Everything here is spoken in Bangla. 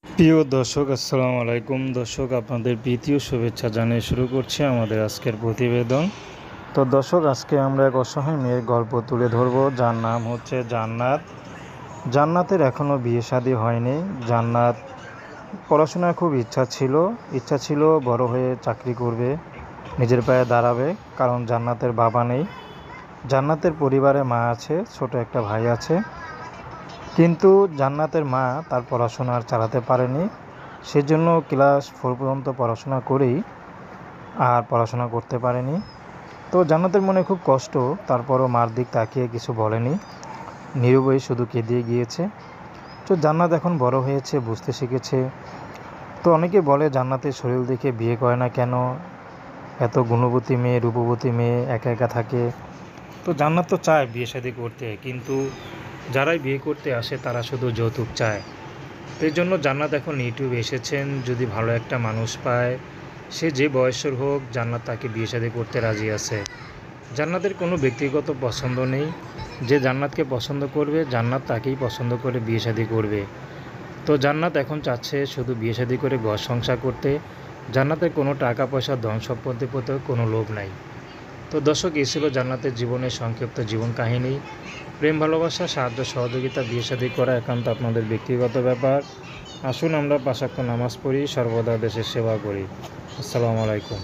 প্রিয় দর্শক, আসসালামু আলাইকুম। দর্শক, আপনাদের প্রীতি ও শুভেচ্ছা জানিয়ে শুরু করছি আমাদের আজকের প্রতিবেদন। তো দর্শক, আজকে আমরা এক অসহায় মেয়ের গল্প তুলে ধরব, যার নাম হচ্ছে জান্নাত। জান্নাতের এখনও বিয়ে শাদী হয়নি। জান্নাত পড়াশোনার খুব ইচ্ছা ছিল বড় হয়ে চাকরি করবে, নিজের পায়ে দাঁড়াবে। কারণ জান্নাতের বাবা নেই। জান্নাতের পরিবারে মা আছে, ছোট একটা ভাই আছে। কিন্তু জান্নাতের মা তার পড়াশোনা আর চালাতে পারেনি। সেজন্য ক্লাস 4 পর্যন্ত পড়াশোনা করেই আর পড়াশোনা করতে পারেনি। তো জান্নাতের মনে খুব কষ্ট, তারপরও মার দিক তাকিয়ে কিছু বলেনি, নীরবেই শুধু কেঁদে গিয়েছে। তো জান্নাত এখন বড় হয়েছে, বুঝতে শিখেছে। তো অনেকে বলে জান্নাতের শরীর দেখে বিয়ে করে না কেন, এত গুণবতী মেয়ে, রূপবতী মেয়ে একা একা থাকে। তো জান্নাত তো চায় বিয়ে শাদী করতে, কিন্তু যারাই বিয়ে করতে আসে তারা শুধু যৌতুক চায়। তো এই জন্য জান্নাত এখন ইউটিউবে এসেছেন, যদি ভালো একটা মানুষ পায়, সে যে বয়সের হোক, জান্নাত তাকে বিয়ে শাদী করতে রাজি আছে। জান্নাতের কোনো ব্যক্তিগত পছন্দ নেই। যে জান্নাতকে পছন্দ করবে, জান্নাত তাকেই পছন্দ করে বিয়ে শাদী করবে। তো জান্নাত এখন চাচ্ছে শুধু বিয়ে শাদী করে ঘর সংসার করতে। জান্নাতের কোনো টাকা পয়সা, ধন সম্পত্তির প্রতিও কোনো লোভ নাই। তো দর্শক, এই ছিল জান্নাতের জীবনের সংক্ষিপ্ত জীবন কাহিনী। প্রেম, ভালোবাসা, সাহায্য, সহযোগিতা, বিয়ে শাদী করা একান্ত আপনাদের ব্যক্তিগত ব্যাপার। আসুন আমরা 5 ওয়াক্ত নামাজ পড়ি, সর্বদা দেশের সেবা করি। আসসালামু আলাইকুম।